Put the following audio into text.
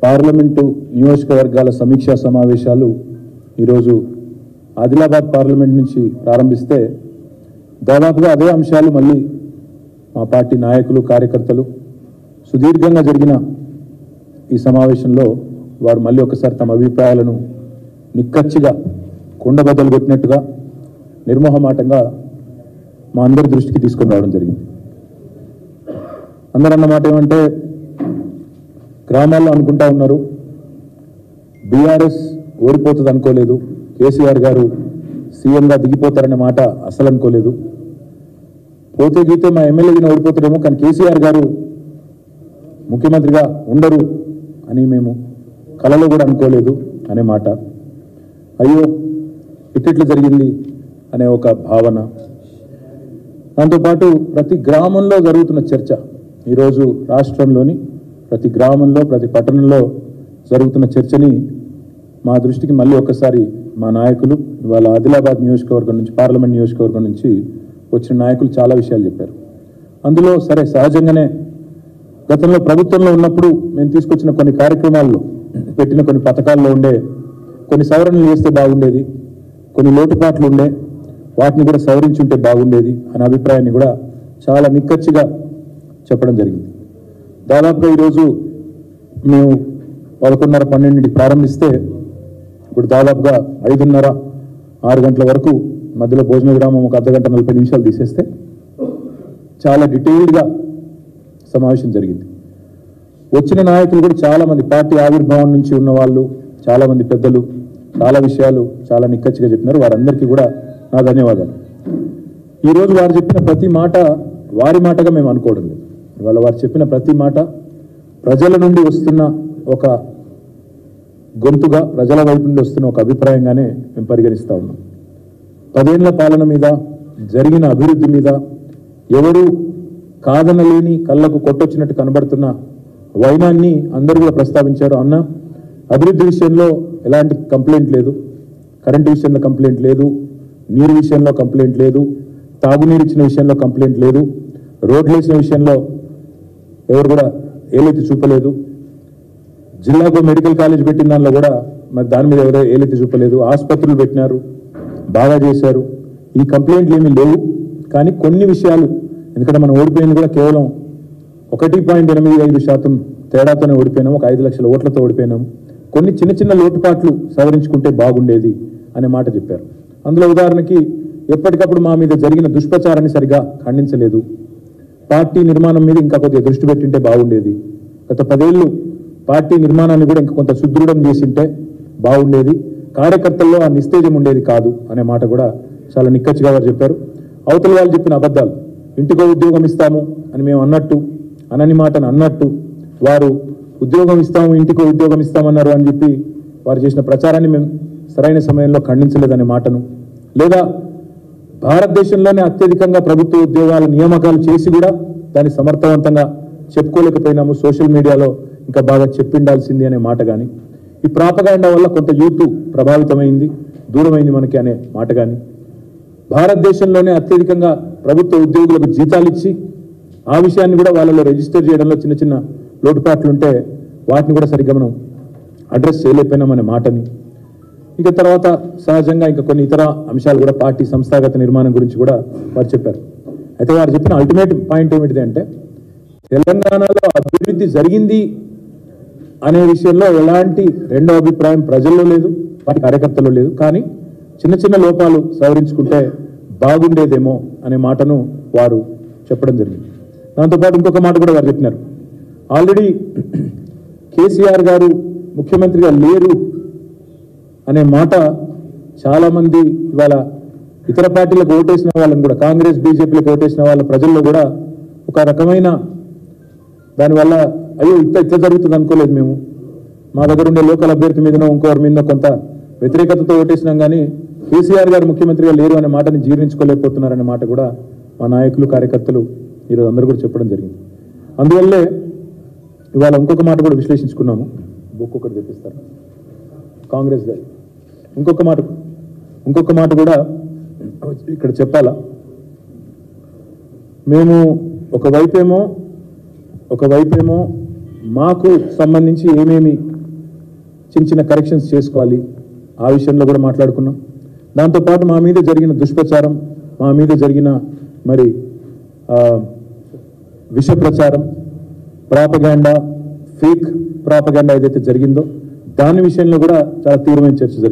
Parliament నియోజకవర్గాల సమీక్షా సమావేశాలు ఈరోజు ఆదిలాబాద్ పార్లమెంట్ నుంచి ప్రారంభిస్తే దాదాపుగా అదే అంశాలు మళ్ళీ మా పార్టీ నాయకులు కార్యకర్తలు సుదీర్ఘంగా జరిగిన ఈ సమావేశంలో వారు మళ్ళీ ఒకసారి తమ అభిప్రాయాలను నిక్కచ్చిగా కుండబద్దలు కొట్టినట్టుగా నిర్మోహమాటంగా మా అందరి దృష్టికి తీసుకొని రావడం జరిగింది. అందరూ అన్నమాట ఏమంటే గ్రామాల్లో అనుకుంటా ఉన్నారు బీఆర్ఎస్ ఓడిపోతుంది అనుకోలేదు, కేసీఆర్ గారు సీఎంగా దిగిపోతారనే మాట అసలు అనుకోలేదు, పోతే గీతే మా ఎమ్మెల్యేగా ఓడిపోతారేమో కానీ కేసీఆర్ గారు ముఖ్యమంత్రిగా ఉండరు అని మేము కలలో కూడా అనుకోలేదు అనే మాట, అయ్యో ఇట్లా జరిగింది అనే ఒక భావన. దాంతోపాటు ప్రతి గ్రామంలో జరుగుతున్న చర్చ, ఈరోజు రాష్ట్రంలోని ప్రతి గ్రామంలో ప్రతి పట్టణంలో జరుగుతున్న చర్చని మా దృష్టికి మళ్ళీ ఒకసారి మా నాయకులు ఇవాళ ఆదిలాబాద్ నియోజకవర్గం నుంచి పార్లమెంట్ నియోజకవర్గం నుంచి వచ్చిన నాయకులు చాలా విషయాలు చెప్పారు. అందులో సరే సహజంగానే గతంలో ప్రభుత్వంలో ఉన్నప్పుడు మేము తీసుకొచ్చిన కొన్ని కార్యక్రమాల్లో పెట్టిన కొన్ని పథకాల్లో ఉండే కొన్ని సవరణలు చేస్తే బాగుండేది, కొన్ని లోటుపాట్లు ఉండే వాటిని కూడా సవరించుంటే బాగుండేది అనే అభిప్రాయాన్ని కూడా చాలా నిక్కచ్చిగా చెప్పడం జరిగింది. దాదాపుగా ఈరోజు మేము 11:30-12 ప్రారంభిస్తే ఇప్పుడు దాదాపుగా 5:30-6 గంటల వరకు మధ్యలో భోజన విరామం ఒక అర్ధగంట 40 నిమిషాలు తీసేస్తే చాలా డీటెయిల్డ్గా సమావేశం జరిగింది. వచ్చిన నాయకులు కూడా చాలామంది పార్టీ ఆవిర్భావం నుంచి ఉన్న వాళ్ళు చాలామంది పెద్దలు చాలా విషయాలు చాలా నిక్కచ్చిగా చెప్పినారు. వారందరికీ కూడా నా ధన్యవాదాలు. ఈరోజు వారు చెప్పిన ప్రతి మాట వారి మాటగా మేము అనుకోవడం లేదు. ఇవాళ వారు చెప్పిన ప్రతి మాట ప్రజల నుండి వస్తున్న ఒక గొంతుగా, ప్రజల వైపు నుండి వస్తున్న ఒక అభిప్రాయంగానే మేము పరిగణిస్తూ ఉన్నాం. 10 ఏళ్ల పాలన మీద జరిగిన అభివృద్ధి మీద ఎవరు కాదనలేని కళ్ళకు కొట్టొచ్చినట్టు కనబడుతున్న వైనాన్ని అందరూ కూడా ప్రస్తావించారు. అన్న అభివృద్ధి విషయంలో ఎలాంటి కంప్లైంట్ లేదు, కరెంటు విషయంలో కంప్లైంట్ లేదు, నీరు విషయంలో కంప్లైంట్ లేదు, తాగునీరు ఇచ్చిన విషయంలో కంప్లైంట్ లేదు, రోడ్లు వేసిన విషయంలో ఎవరు కూడా ఏలెత్తి చూపలేదు, జిల్లాకు మెడికల్ కాలేజ్ పెట్టిన దానిలో కూడా మరి దాని మీద ఎవరో ఏలెత్తి చూపలేదు, ఆసుపత్రులు పెట్టినారు, బాగా చేశారు, ఈ కంప్లైంట్లు ఏమీ లేవు. కానీ కొన్ని విషయాలు, ఎందుకంటే మనం ఓడిపోయింది కూడా కేవలం 1.85% తేడాతోనే ఓడిపోయినాము, ఒక 5 లక్షల ఓట్లతో ఓడిపోయినాము, కొన్ని చిన్న చిన్న లోటుపాట్లు సవరించుకుంటే బాగుండేది అనే మాట చెప్పారు. అందులో ఉదాహరణకి ఎప్పటికప్పుడు మా మీద జరిగిన దుష్ప్రచారాన్ని సరిగా ఖండించలేదు, పార్టీ నిర్మాణం మీద ఇంకా కొద్దిగా దృష్టి పెట్టింటే బాగుండేది, గత 10 ఏళ్ళు పార్టీ నిర్మాణాన్ని కూడా ఇంకా కొంత సుదృఢం చేసింటే బాగుండేది, కార్యకర్తల్లో ఆ నిస్తేజం ఉండేది కాదు అనే మాట కూడా చాలా నిక్కచ్చిగా వారు చెప్పారు. అవతల వాళ్ళు చెప్పిన అబద్ధాలు, ఇంటికో ఉద్యోగం ఇస్తాము అని మేము అన్నట్టు అనని మాటను అన్నట్టు వారు ఉద్యోగం ఇస్తాము ఇంటికో ఉద్యోగం ఇస్తామన్నారు అని చెప్పి వారు చేసిన ప్రచారాన్ని మేము సరైన సమయంలో ఖండించలేదనే మాటను, లేదా భారతదేశంలోనే అత్యధికంగా ప్రభుత్వ ఉద్యోగాల నియామకాలు చేసి కూడా దాన్ని సమర్థవంతంగా చెప్పుకోలేకపోయినాము, సోషల్ మీడియాలో ఇంకా బాగా చెప్పిండాల్సింది అనే మాట కానీ, ఈ ప్రాపగాండా వల్ల కొంత యూత్ ప్రభావితమైంది, దూరమైంది మనకి అనే మాట కానీ, భారతదేశంలోనే అత్యధికంగా ప్రభుత్వ ఉద్యోగులకు జీతాలు ఇచ్చి ఆ విషయాన్ని కూడా వాళ్ళలో రిజిస్టర్ చేయడంలో చిన్న చిన్న లోటుపాట్లుంటే వాటిని కూడా సరిగ్గా మనం అడ్రస్ చేయలేకపోయినామనే మాటని, ఇక తర్వాత సహజంగా ఇంకా కొన్ని ఇతర అంశాలు కూడా పార్టీ సంస్థాగత నిర్మాణం గురించి కూడా వారు చెప్పారు. అయితే వారు చెప్పిన అల్టిమేట్ పాయింట్ ఏమిటిది అంటే తెలంగాణలో అభివృద్ధి జరిగింది అనే విషయంలో ఎలాంటి రెండో అభిప్రాయం ప్రజల్లో లేదు, పార్టీ కార్యకర్తల్లో లేదు, కానీ చిన్న చిన్న లోపాలు సవరించుకుంటే బాగుండేదేమో అనే మాటను వారు చెప్పడం జరిగింది. దాంతోపాటు ఇంకొక మాట కూడా వారు చెప్పినారు, ఆల్రెడీ కేసీఆర్ గారు ముఖ్యమంత్రిగా లేరు అనే మాట చాలామంది ఇవాళ ఇతర పార్టీలకు ఓటేసిన వాళ్ళని కూడా, కాంగ్రెస్ బీజేపీలకు ఓటేసిన వాళ్ళ ప్రజల్లో కూడా ఒక రకమైన దానివల్ల అయ్యో ఇట్లా జరుగుతుంది అనుకోలేదు, మేము మా దగ్గర ఉండే లోకల్ అభ్యర్థి మీదనో ఇంకోరి మీద కొంత వ్యతిరేకతతో ఓటేసినాం కానీ కేసీఆర్ గారు ముఖ్యమంత్రిగా లేరు అనే మాటని జీర్ణించుకోలేకపోతున్నారనే మాట కూడా మా నాయకులు కార్యకర్తలు ఈరోజు అందరూ కూడా చెప్పడం జరిగింది. అందువల్లే ఇవాళ ఇంకొక మాట కూడా విశ్లేషించుకున్నాము, ఒక్కొక్కటి చెప్పిస్తారు కాంగ్రెస్ గారు, ఇంకొక మాట కూడా ఇక్కడ చెప్పాలా, మేము ఒకవైపేమో మాకు సంబంధించి ఏమేమి చిన్న చిన్న కరెక్షన్స్ చేసుకోవాలి ఆ విషయంలో కూడా మాట్లాడుకున్నాం. దాంతోపాటు మా మీద జరిగిన దుష్ప్రచారం, మా మీద జరిగిన మరి విష ప్రచారం, ప్రాపగాండా, ఫేక్ ప్రాపగాండా ఏదైతే జరిగిందో దాని విషయంలో కూడా చాలా తీవ్రమైన చర్చ జరిగింది.